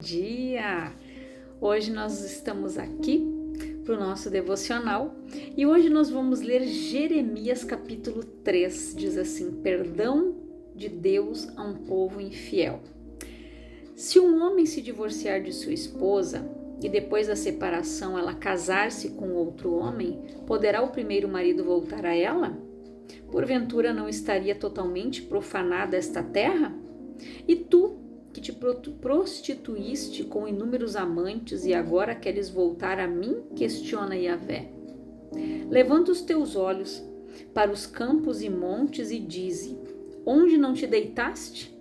Dia! Hoje nós estamos aqui para o nosso devocional e hoje nós vamos ler Jeremias capítulo 3, diz assim: perdão de Deus a um povo infiel. Se um homem se divorciar de sua esposa e depois da separação ela casar-se com outro homem, poderá o primeiro marido voltar a ela? Porventura não estaria totalmente profanada esta terra? E tu, que te prostituíste com inúmeros amantes e agora queres voltar a mim? Questiona Yahvé. Levanta os teus olhos para os campos e montes e dize: onde não te deitaste?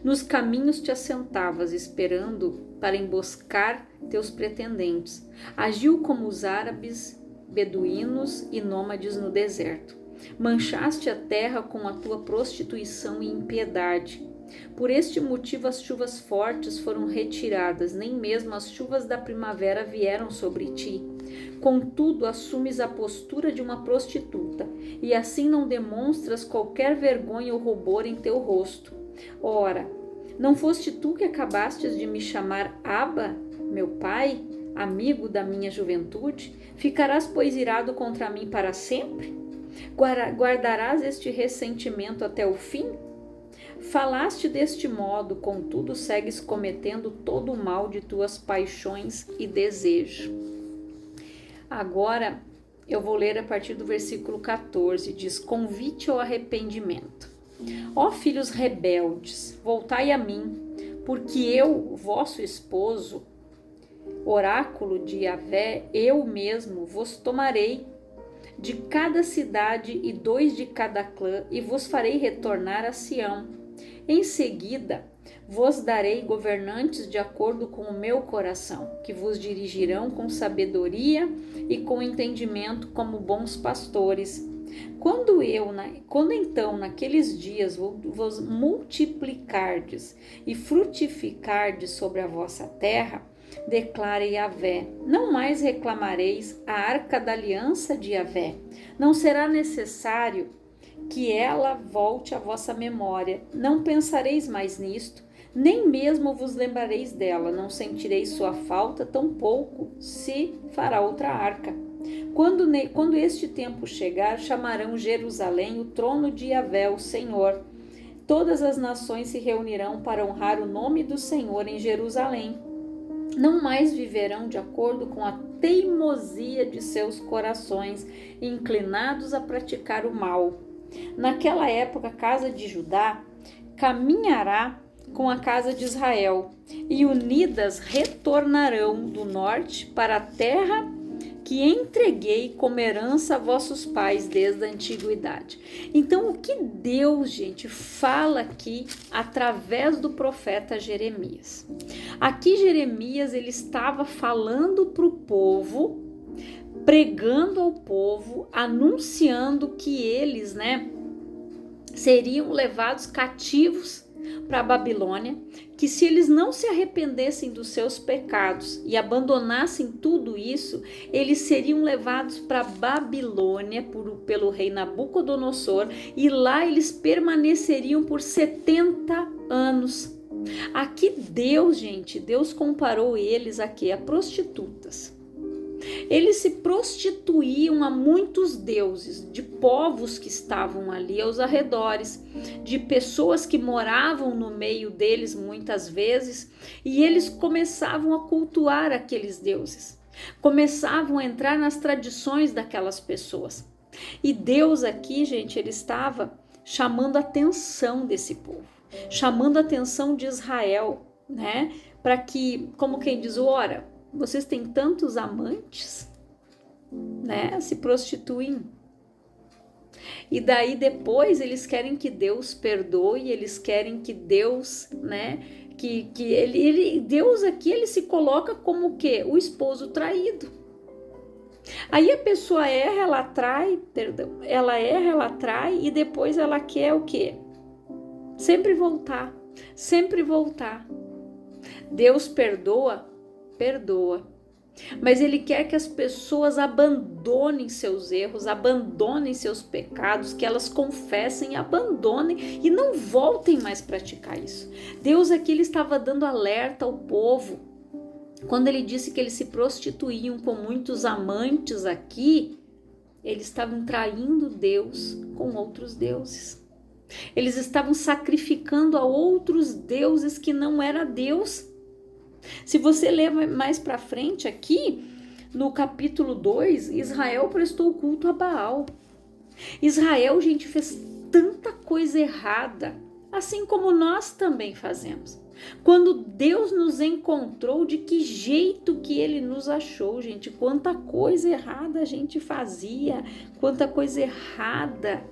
Nos caminhos te assentavas, esperando para emboscar teus pretendentes. Agiu como os árabes, beduínos e nômades no deserto. Manchaste a terra com a tua prostituição e impiedade. Por este motivo as chuvas fortes foram retiradas, nem mesmo as chuvas da primavera vieram sobre ti. Contudo, assumes a postura de uma prostituta, e assim não demonstras qualquer vergonha ou rubor em teu rosto. Ora, não foste tu que acabastes de me chamar Abba, meu pai, amigo da minha juventude? Ficarás, pois, irado contra mim para sempre? Guardarás este ressentimento até o fim? Falaste deste modo, contudo segues cometendo todo o mal de tuas paixões e desejo. Agora eu vou ler a partir do versículo 14, diz: convite ao arrependimento. Ó filhos rebeldes, voltai a mim, porque eu, vosso esposo, oráculo de Yahvé, eu mesmo vos tomarei de cada cidade e 2 de cada clã, e vos farei retornar a Sião. Em seguida, vos darei governantes de acordo com o meu coração, que vos dirigirão com sabedoria e com entendimento como bons pastores. Quando então naqueles dias vos multiplicardes e frutificardes sobre a vossa terra, declare Yahvé, não mais reclamareis a arca da aliança de Yahvé. Não será necessário que ela volte à vossa memória. Não pensareis mais nisto, nem mesmo vos lembrareis dela. Não sentireis sua falta, tampouco se fará outra arca. Quando este tempo chegar, chamarão Jerusalém o trono de Yahvé, o Senhor. Todas as nações se reunirão para honrar o nome do Senhor em Jerusalém. Não mais viverão de acordo com a teimosia de seus corações, inclinados a praticar o mal. Naquela época, a casa de Judá caminhará com a casa de Israel, e unidas retornarão do norte para a terra que entreguei como herança a vossos pais desde a antiguidade. Então, o que Deus, gente, fala aqui através do profeta Jeremias? Aqui Jeremias, ele estava falando para o povo, pregando ao povo, anunciando que eles, seriam levados cativos para a Babilônia, que se eles não se arrependessem dos seus pecados e abandonassem tudo isso, eles seriam levados para a Babilônia pelo rei Nabucodonosor, e lá eles permaneceriam por 70 anos. Aqui Deus comparou eles a prostitutas. Eles se prostituíam a muitos deuses, de povos que estavam ali aos arredores, de pessoas que moravam no meio deles muitas vezes, e eles começavam a cultuar aqueles deuses, começavam a entrar nas tradições daquelas pessoas. E Deus aqui, gente, ele estava chamando a atenção desse povo, chamando a atenção de Israel, para que, como quem diz, ora, vocês têm tantos amantes, se prostituem. E daí depois eles querem que Deus perdoe, eles querem que Deus, Deus aqui ele se coloca como o quê? O esposo traído. Aí a pessoa ela atrai e depois ela quer o quê? Sempre voltar, sempre voltar. Deus perdoa, mas Ele quer que as pessoas abandonem seus erros, abandonem seus pecados, que elas confessem, abandonem e não voltem mais a praticar isso. Deus aqui Ele estava dando alerta ao povo, quando Ele disse que eles se prostituíam com muitos amantes aqui, eles estavam traindo Deus com outros deuses. Eles estavam sacrificando a outros deuses que não era Deus. Se você ler mais para frente aqui, no capítulo 2, Israel prestou culto a Baal. Israel, gente, fez tanta coisa errada, assim como nós também fazemos. Quando Deus nos encontrou, de que jeito que Ele nos achou, gente? Quanta coisa errada a gente fazia, quanta coisa errada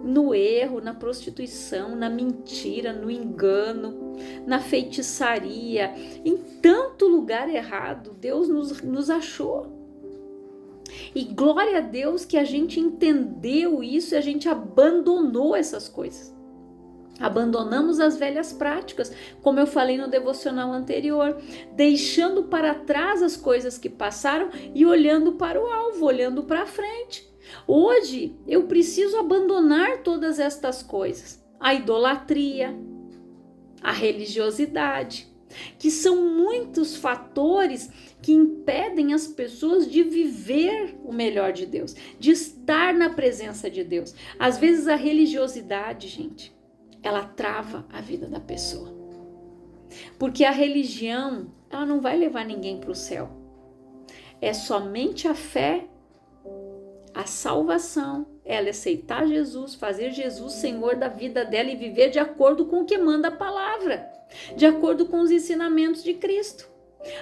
no erro, na prostituição, na mentira, no engano, na feitiçaria, em tanto lugar errado, Deus nos achou. E glória a Deus que a gente entendeu isso e a gente abandonou essas coisas. Abandonamos as velhas práticas, como eu falei no devocional anterior, deixando para trás as coisas que passaram e olhando para o alvo, olhando para frente. Hoje eu preciso abandonar todas estas coisas, a idolatria, a religiosidade, que são muitos fatores que impedem as pessoas de viver o melhor de Deus, de estar na presença de Deus. Às vezes a religiosidade, gente, ela trava a vida da pessoa, porque a religião, ela não vai levar ninguém para o céu. É somente a fé, a salvação, ela aceitar Jesus, fazer Jesus Senhor da vida dela e viver de acordo com o que manda a palavra, de acordo com os ensinamentos de Cristo.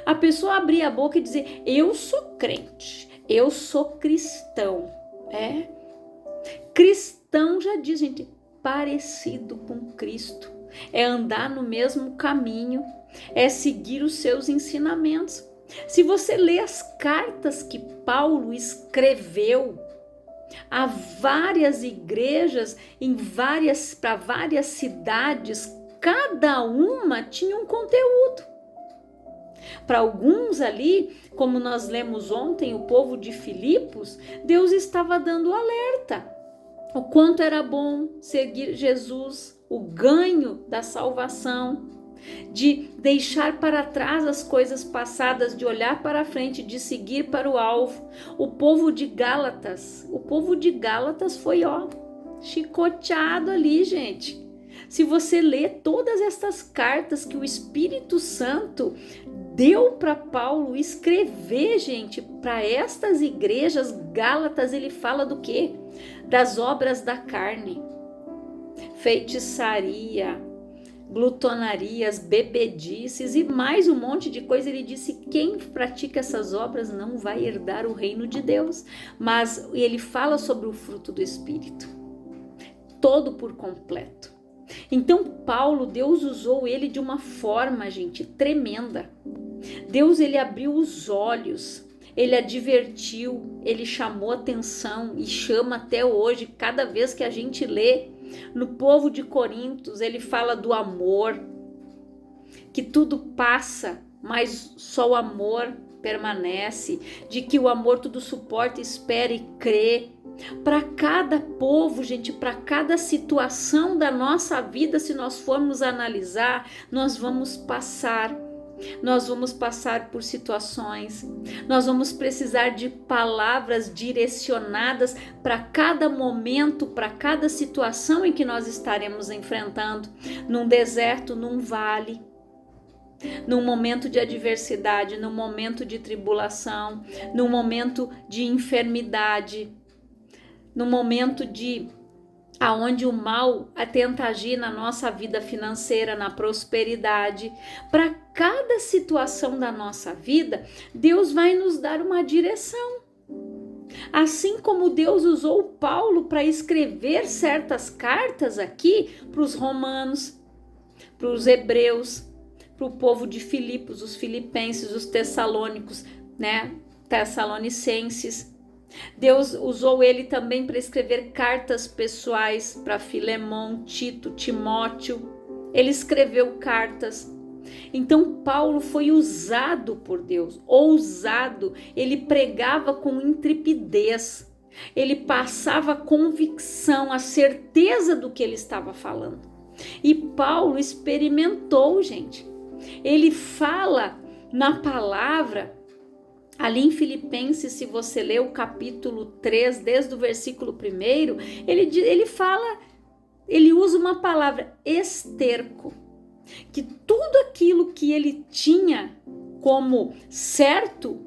A pessoa abrir a boca e dizer, eu sou crente, eu sou cristão. Cristão já diz, gente, parecido com Cristo, é andar no mesmo caminho, é seguir os seus ensinamentos. Se você lê as cartas que Paulo escreveu a várias igrejas, para várias cidades, cada uma tinha um conteúdo. Para alguns ali, como nós lemos ontem, o povo de Filipos, Deus estava dando alerta. O quanto era bom seguir Jesus, o ganho da salvação, de deixar para trás as coisas passadas, de olhar para frente, de seguir para o alvo. O povo de Gálatas foi, chicoteado ali, gente. Se você ler todas estas cartas que o Espírito Santo deu para Paulo escrever, gente, para estas igrejas, Gálatas, ele fala do quê? Das obras da carne, feitiçaria, glutonarias, bebedices e mais um monte de coisa. Ele disse, quem pratica essas obras não vai herdar o reino de Deus. Mas ele fala sobre o fruto do Espírito, todo por completo. Então Paulo, Deus usou ele de uma forma, gente, tremenda. Deus, ele abriu os olhos, ele advertiu, ele chamou atenção e chama até hoje, cada vez que a gente lê no povo de Corintos, ele fala do amor, que tudo passa, mas só o amor permanece, de que o amor tudo suporta, espera e crê. Para cada povo, gente, para cada situação da nossa vida, se nós formos analisar, nós vamos passar por situações, nós vamos precisar de palavras direcionadas para cada momento, para cada situação em que nós estaremos enfrentando, num deserto, num vale, num momento de adversidade, num momento de tribulação, num momento de enfermidade, num momento aonde o mal tenta agir na nossa vida financeira, na prosperidade. Para cada situação da nossa vida, Deus vai nos dar uma direção. Assim como Deus usou Paulo para escrever certas cartas aqui para os romanos, para os hebreus, para o povo de Filipos, os filipenses, os tessalônicos, tessalonicenses. Deus usou ele também para escrever cartas pessoais para Filemão, Tito, Timóteo. Ele escreveu cartas Então Paulo foi usado por Deus, ousado, ele pregava com intrepidez, ele passava a convicção, a certeza do que ele estava falando. E Paulo experimentou, gente. Ele fala na palavra, ali em Filipenses, se você ler o capítulo 3, desde o versículo 1, ele fala, ele usa uma palavra, esterco, que tudo aquilo que ele tinha como certo,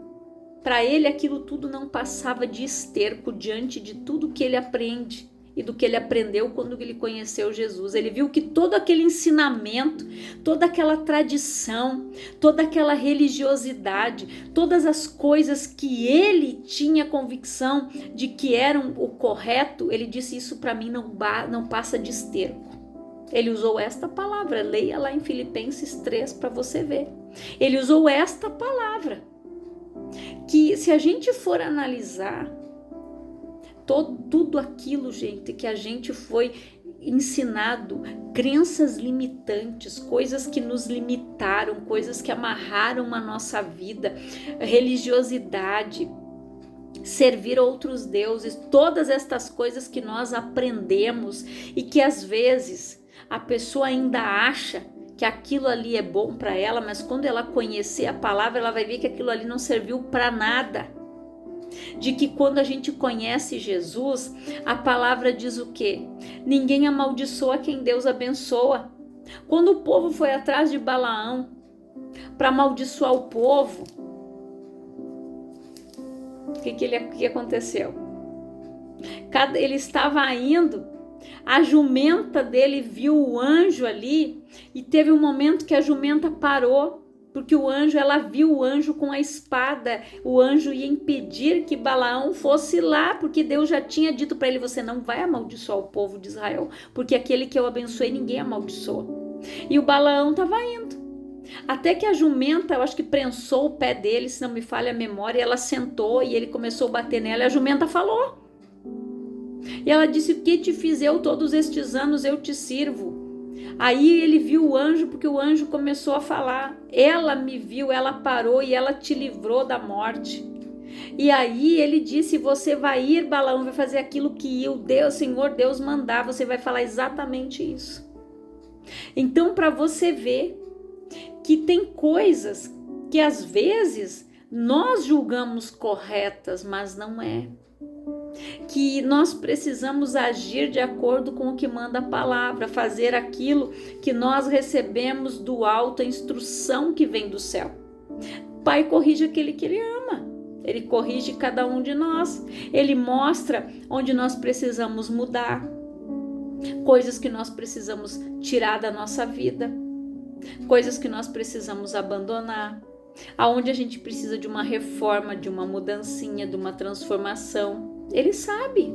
para ele aquilo tudo não passava de esterco diante de tudo que ele aprende e do que ele aprendeu quando ele conheceu Jesus. Ele viu que todo aquele ensinamento, toda aquela tradição, toda aquela religiosidade, todas as coisas que ele tinha convicção de que eram o correto, ele disse, isso para mim não passa de esterco. Ele usou esta palavra, leia lá em Filipenses 3 para você ver. Ele usou esta palavra, que se a gente for analisar, tudo aquilo, gente, que a gente foi ensinado, crenças limitantes, coisas que nos limitaram, coisas que amarraram a nossa vida, religiosidade, servir outros deuses, todas estas coisas que nós aprendemos e que às vezes a pessoa ainda acha que aquilo ali é bom para ela, mas quando ela conhecer a palavra, ela vai ver que aquilo ali não serviu para nada. De que quando a gente conhece Jesus, a palavra diz o quê? Ninguém amaldiçoa quem Deus abençoa. Quando o povo foi atrás de Balaão para amaldiçoar o povo, o que aconteceu? Ele estava indo, a jumenta dele viu o anjo ali e teve um momento que a jumenta parou, porque ela viu o anjo com a espada, o anjo ia impedir que Balaão fosse lá, porque Deus já tinha dito para ele, você não vai amaldiçoar o povo de Israel, porque aquele que eu abençoei ninguém amaldiçoa. E o Balaão estava indo, até que a jumenta, eu acho que prensou o pé dele, se não me falha a memória, e ela sentou e ele começou a bater nela, e a jumenta falou. E ela disse, o que te fiz eu todos estes anos, eu te sirvo. Aí ele viu o anjo, porque o anjo começou a falar, ela me viu, ela parou e ela te livrou da morte. E aí ele disse, você vai ir, Balaão, vai fazer aquilo que o Senhor Deus mandar, você vai falar exatamente isso. Então, para você ver que tem coisas que às vezes nós julgamos corretas, mas não é. Que nós precisamos agir de acordo com o que manda a palavra, fazer aquilo que nós recebemos do alto, a instrução que vem do céu. O Pai corrige aquele que Ele ama, Ele corrige cada um de nós, Ele mostra onde nós precisamos mudar, coisas que nós precisamos tirar da nossa vida, coisas que nós precisamos abandonar, aonde a gente precisa de uma reforma, de uma mudancinha, de uma transformação. Ele sabe,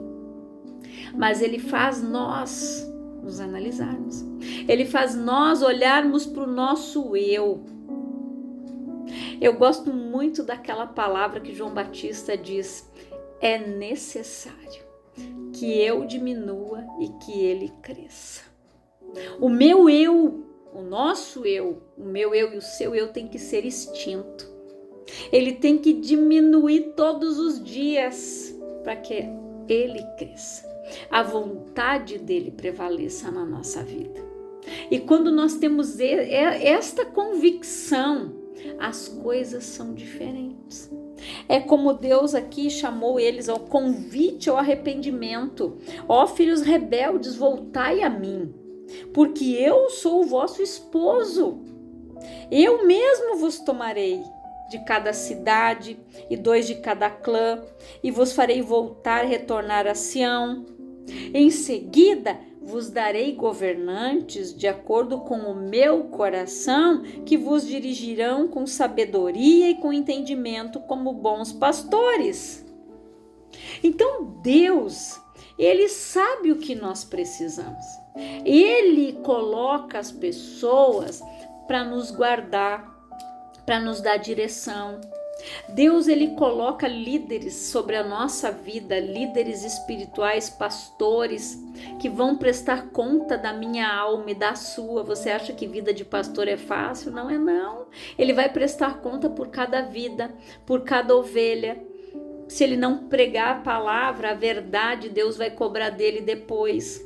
mas Ele faz nós nos analisarmos. Ele faz nós olharmos para o nosso eu. Eu gosto muito daquela palavra que João Batista diz, é necessário que eu diminua e que Ele cresça. O meu eu, o nosso eu, o meu eu e o seu eu tem que ser extinto. Ele tem que diminuir todos os dias para que Ele cresça, a vontade dEle prevaleça na nossa vida. E quando nós temos esta convicção, as coisas são diferentes. É como Deus aqui chamou eles ao convite ao arrependimento. Ó filhos rebeldes, voltai a mim, porque eu sou o vosso esposo. Eu mesmo vos tomarei de cada cidade e 2 de cada clã, e vos farei voltar e retornar a Sião. Em seguida, vos darei governantes de acordo com o meu coração, que vos dirigirão com sabedoria e com entendimento como bons pastores. Então, Deus, Ele sabe o que nós precisamos. Ele coloca as pessoas para nos guardar, para nos dar direção, Deus, ele coloca líderes sobre a nossa vida, líderes espirituais, pastores, que vão prestar conta da minha alma e da sua. Você acha que vida de pastor é fácil? Não é não. Ele vai prestar conta por cada vida, por cada ovelha. Se ele não pregar a palavra, a verdade, Deus vai cobrar dele depois.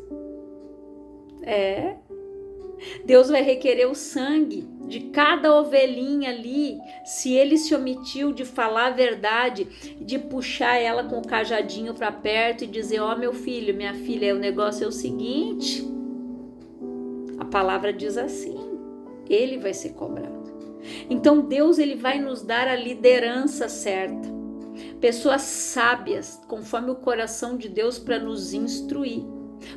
Deus vai requerer o sangue de cada ovelhinha ali, se ele se omitiu de falar a verdade, de puxar ela com o cajadinho para perto e dizer: ó, meu filho, minha filha, o negócio é o seguinte. A palavra diz assim, ele vai ser cobrado. Então Deus, ele vai nos dar a liderança certa, pessoas sábias, conforme o coração de Deus, para nos instruir,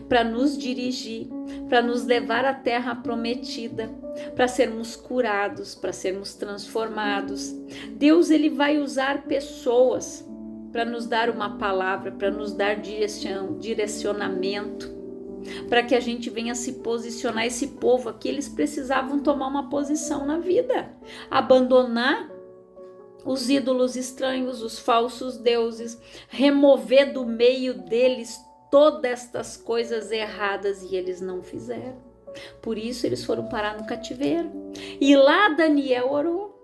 para nos dirigir, para nos levar à terra prometida, para sermos curados, para sermos transformados. Deus, ele vai usar pessoas para nos dar uma palavra, para nos dar direcionamento, para que a gente venha se posicionar. Esse povo aqui, eles precisavam tomar uma posição na vida, abandonar os ídolos estranhos, os falsos deuses, remover do meio deles todas estas coisas erradas, e eles não fizeram. Por isso eles foram parar no cativeiro. E lá Daniel orou.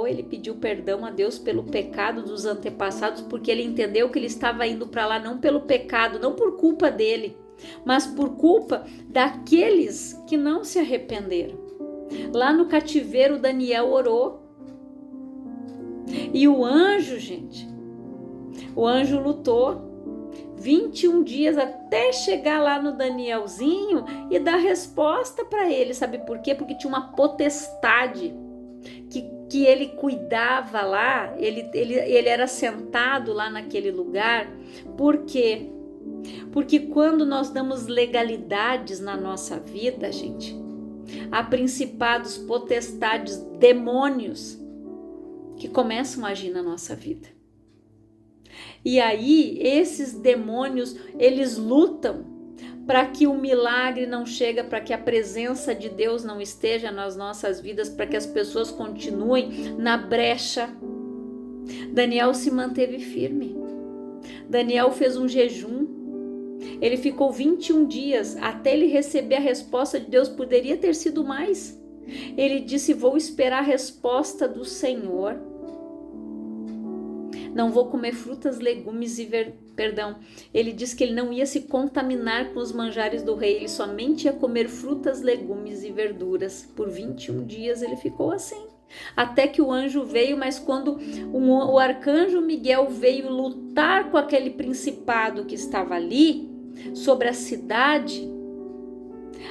Ele pediu perdão a Deus pelo pecado dos antepassados, porque ele entendeu que ele estava indo para lá não pelo pecado, não por culpa dele, mas por culpa daqueles que não se arrependeram. Lá no cativeiro Daniel orou. E o anjo, gente, o anjo lutou 21 dias até chegar lá no Danielzinho e dar resposta para ele. Sabe por quê? Porque tinha uma potestade que ele cuidava lá, ele era sentado lá naquele lugar. Por quê? Porque quando nós damos legalidades na nossa vida, gente, há principados, potestades, demônios que começam a agir na nossa vida. E aí, esses demônios, eles lutam para que o milagre não chegue, para que a presença de Deus não esteja nas nossas vidas, para que as pessoas continuem na brecha. Daniel se manteve firme. Daniel fez um jejum. Ele ficou 21 dias até ele receber a resposta de Deus. Poderia ter sido mais. Ele disse: vou esperar a resposta do Senhor. Não vou comer frutas, legumes e Ele disse que ele não ia se contaminar com os manjares do rei, ele somente ia comer frutas, legumes e verduras. Por 21 dias ele ficou assim, até que o anjo veio. Mas quando o arcanjo Miguel veio lutar com aquele principado que estava ali sobre a cidade,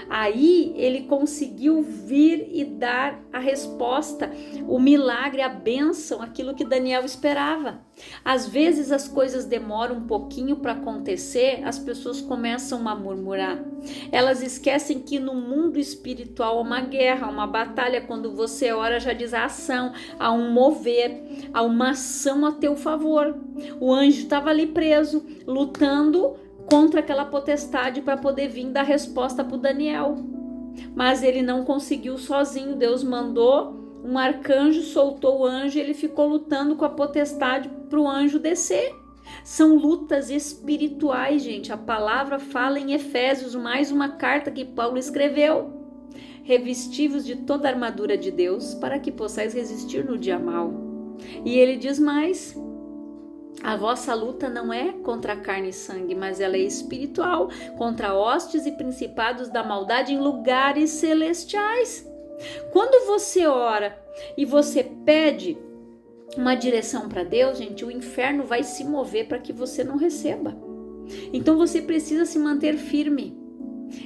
aí ele conseguiu vir e dar a resposta, o milagre, a bênção, aquilo que Daniel esperava. Às vezes as coisas demoram um pouquinho para acontecer, as pessoas começam a murmurar. Elas esquecem que no mundo espiritual há uma guerra, uma batalha. Quando você ora, já diz a ação, há um mover, há uma ação a teu favor. O anjo estava ali preso, lutando contra aquela potestade para poder vir dar resposta para o Daniel. Mas ele não conseguiu sozinho. Deus mandou um arcanjo, soltou o anjo, ele ficou lutando com a potestade para o anjo descer. São lutas espirituais, gente. A palavra fala em Efésios, mais uma carta que Paulo escreveu: revestivos de toda a armadura de Deus, para que possais resistir no dia mau. E ele diz mais: a vossa luta não é contra carne e sangue, mas ela é espiritual, contra hostes e principados da maldade em lugares celestiais. Quando você ora e você pede uma direção para Deus, gente, o inferno vai se mover para que você não receba. Então você precisa se manter firme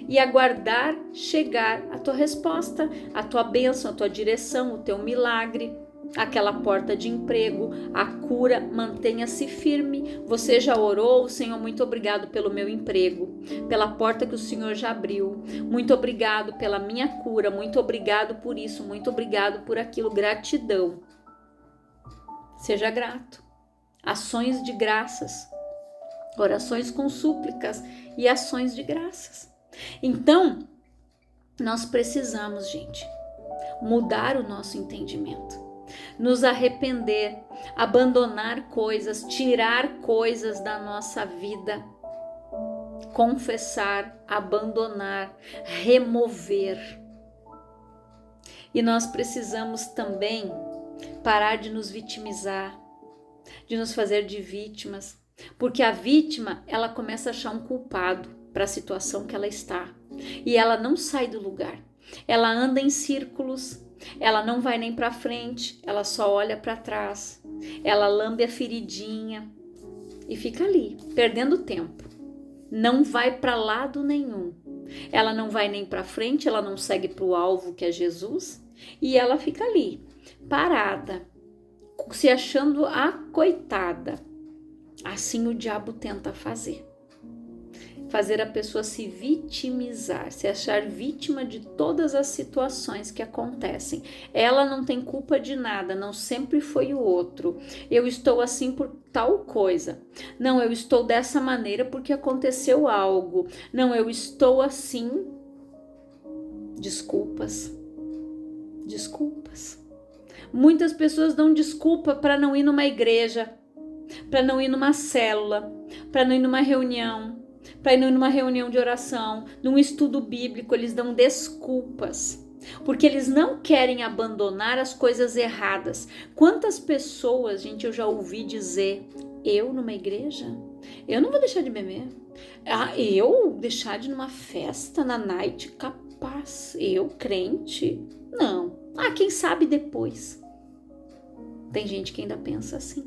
e aguardar chegar a tua resposta, a tua bênção, a tua direção, o teu milagre, aquela porta de emprego, a cura. Mantenha-se firme. Você já orou: Senhor, muito obrigado pelo meu emprego, pela porta que o Senhor já abriu, muito obrigado pela minha cura, muito obrigado por isso, muito obrigado por aquilo. Gratidão. Seja grato. Ações de graças, orações com súplicas e ações de graças. Então, nós precisamos, gente, mudar o nosso entendimento. nos arrepender, abandonar coisas, tirar coisas da nossa vida, confessar, abandonar, remover. E nós precisamos também parar de nos vitimizar, de nos fazer de vítimas, porque a vítima, ela começa a achar um culpado para a situação que ela está, e ela não sai do lugar, ela anda em círculos, ela não vai nem para frente, ela só olha para trás, ela lambe a feridinha e fica ali, perdendo tempo, não vai para lado nenhum, ela não vai nem para frente, ela não segue para o alvo que é Jesus, e ela fica ali, parada, se achando a coitada. Assim o diabo tenta fazer a pessoa se vitimizar, se achar vítima de todas as situações que acontecem. Ela não tem culpa de nada, não, sempre foi o outro. Eu estou assim por tal coisa. Não, eu estou dessa maneira porque aconteceu algo. Não, eu estou assim. Desculpas. Muitas pessoas dão desculpa para não ir numa igreja, para não ir numa célula, para não ir numa reunião, para não ir numa reunião de oração, num estudo bíblico. Eles dão desculpas, porque eles não querem abandonar as coisas erradas. Quantas pessoas, gente, eu já ouvi dizer: eu numa igreja, eu não vou deixar de beber. Eu deixar de ir numa festa, na night, capaz. Eu, crente, não. Quem sabe depois. Tem gente que ainda pensa assim,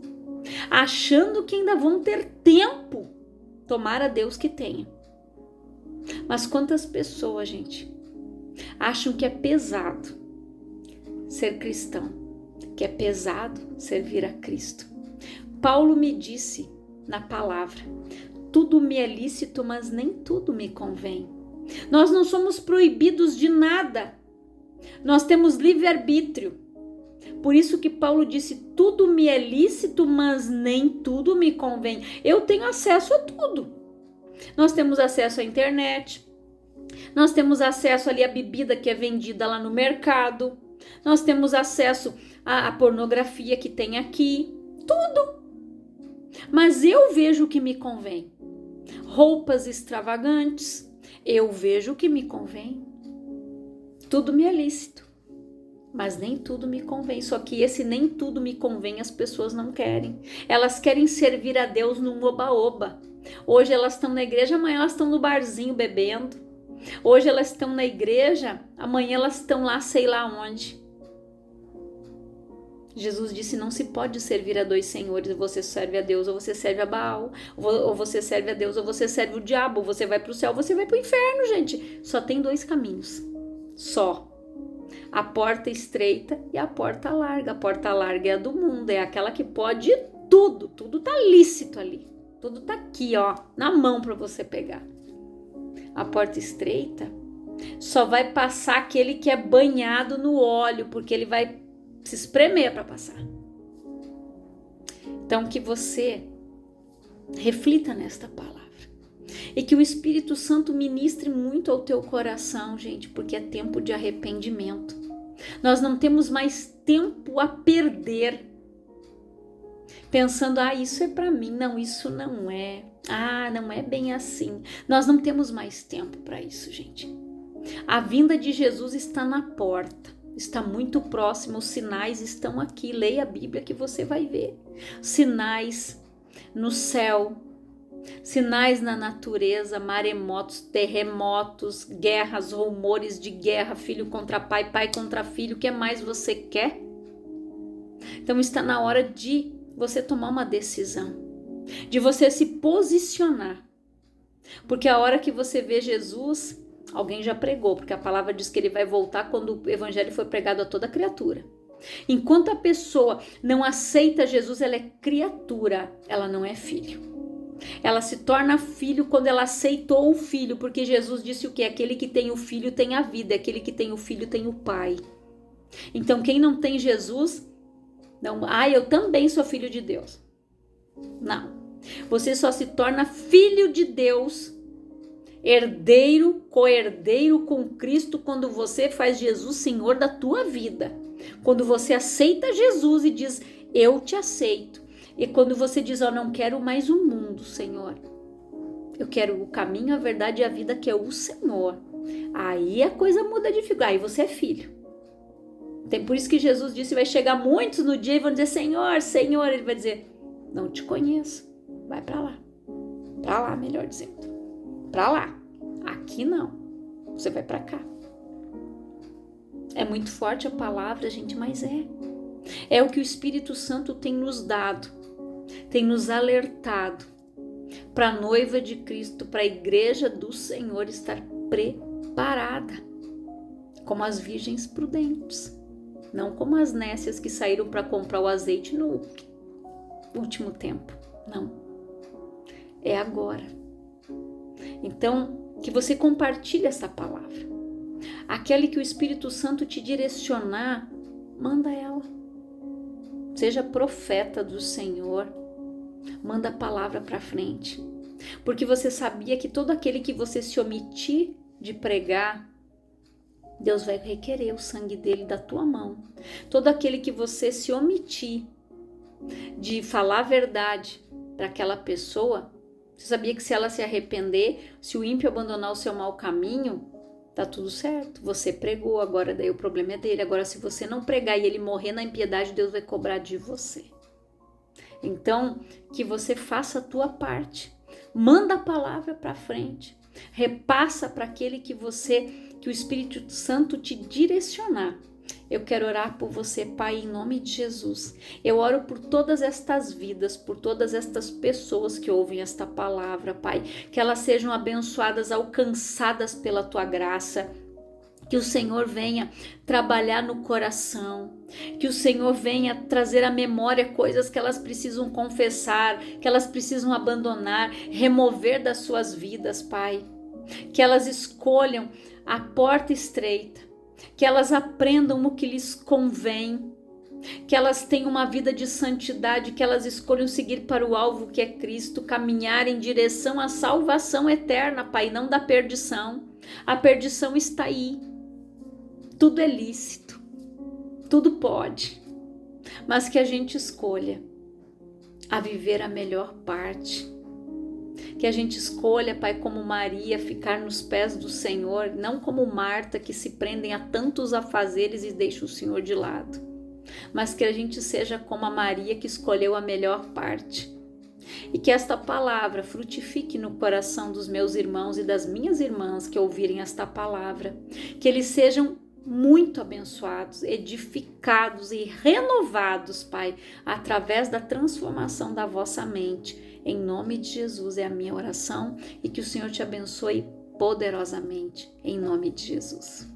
achando que ainda vão ter tempo. Tomara Deus que tenha. Mas quantas pessoas, gente, acham que é pesado ser cristão, que é pesado servir a Cristo. Paulo me disse na palavra: tudo me é lícito, mas nem tudo me convém. Nós não somos proibidos de nada. Nós temos livre-arbítrio. Por isso que Paulo disse: tudo me é lícito, mas nem tudo me convém. Eu tenho acesso a tudo. Nós temos acesso à internet. Nós temos acesso ali à bebida que é vendida lá no mercado. Nós temos acesso à pornografia que tem aqui. Tudo. Mas eu vejo o que me convém. Roupas extravagantes. Eu vejo o que me convém. Tudo me é lícito, mas nem tudo me convém. Só que esse nem tudo me convém as pessoas não querem. Elas querem servir a Deus num oba-oba. Hoje elas estão na igreja, amanhã elas estão no barzinho bebendo. Hoje elas estão na igreja, amanhã elas estão lá sei lá onde. Jesus disse: não se pode servir a dois senhores. Você serve a Deus ou você serve a Baal. Ou você serve a Deus ou você serve o diabo. Você vai para o céu ou você vai para o inferno, gente. Só tem dois caminhos. Só. A porta estreita e a porta larga. A porta larga é a do mundo, é aquela que pode tudo. Tudo tá lícito ali. Tudo tá aqui, ó, na mão para você pegar. A porta estreita só vai passar aquele que é banhado no óleo, porque ele vai se espremer para passar. Então que você reflita nesta palavra. E que o Espírito Santo ministre muito ao teu coração, gente, porque é tempo de arrependimento. Nós não temos mais tempo a perder pensando: isso é para mim. Não, isso não é. Não é bem assim. Nós não temos mais tempo para isso, gente. A vinda de Jesus está na porta, está muito próximo. Os sinais estão aqui. Leia a Bíblia que você vai ver. Sinais no céu, sinais na natureza, maremotos, terremotos, guerras, rumores de guerra, filho contra pai, pai contra filho. O que mais você quer? Então está na hora de você tomar uma decisão, de você se posicionar. Porque a hora que você vê Jesus, alguém já pregou, porque a palavra diz que ele vai voltar quando o evangelho foi pregado a toda criatura. Enquanto a pessoa não aceita Jesus, ela é criatura, ela não é filho. Ela se torna filho quando ela aceitou o filho, porque Jesus disse o quê? Aquele que tem o filho tem a vida, aquele que tem o filho tem o pai. Então quem não tem Jesus, não, eu também sou filho de Deus. Não, você só se torna filho de Deus, herdeiro, co-herdeiro com Cristo, quando você faz Jesus Senhor da tua vida. Quando você aceita Jesus e diz, eu te aceito. E quando você diz, eu não quero mais o mundo, Senhor. Eu quero o caminho, a verdade e a vida, que é o Senhor. Aí a coisa muda de figura. Aí você é filho. Tem por isso que Jesus disse, vai chegar muitos no dia e vão dizer, Senhor, Senhor. Ele vai dizer, não te conheço. Vai para lá. Para lá, melhor dizendo. Para lá. Aqui não. Você vai para cá. É muito forte a palavra, gente, mas é. É o que o Espírito Santo tem nos dado. Tem nos alertado para a noiva de Cristo, para a igreja do Senhor estar preparada, como as virgens prudentes, não como as nécias que saíram para comprar o azeite no último tempo. Não, é agora. Então, que você compartilhe essa palavra. Aquele que o Espírito Santo te direcionar, manda ela. Seja profeta do Senhor. Manda a palavra para frente. Porque você sabia que todo aquele que você se omitir de pregar, Deus vai requerer o sangue dele da tua mão. Todo aquele que você se omitir de falar a verdade para aquela pessoa, você sabia que se ela se arrepender, se o ímpio abandonar o seu mau caminho, tá tudo certo. Você pregou, agora daí o problema é dele. Agora se você não pregar e ele morrer na impiedade, Deus vai cobrar de você. Então, que você faça a tua parte. Manda a palavra para frente. Repassa para aquele que o Espírito Santo te direcionar. Eu quero orar por você, Pai, em nome de Jesus. Eu oro por todas estas vidas, por todas estas pessoas que ouvem esta palavra, Pai. Que elas sejam abençoadas, alcançadas pela tua graça. Que o Senhor venha trabalhar no coração, que o Senhor venha trazer à memória coisas que elas precisam confessar, que elas precisam abandonar, remover das suas vidas, Pai. Que elas escolham a porta estreita, que elas aprendam o que lhes convém, que elas tenham uma vida de santidade, que elas escolham seguir para o alvo que é Cristo, caminhar em direção à salvação eterna, Pai, não da perdição. A perdição está aí. Tudo é lícito, tudo pode, mas que a gente escolha a viver a melhor parte, que a gente escolha, Pai, como Maria, ficar nos pés do Senhor, não como Marta, que se prendem a tantos afazeres e deixam o Senhor de lado, mas que a gente seja como a Maria, que escolheu a melhor parte, e que esta palavra frutifique no coração dos meus irmãos e das minhas irmãs que ouvirem esta palavra, que eles sejam muito abençoados, edificados e renovados, Pai, através da transformação da vossa mente. Em nome de Jesus é a minha oração e que o Senhor te abençoe poderosamente, em nome de Jesus.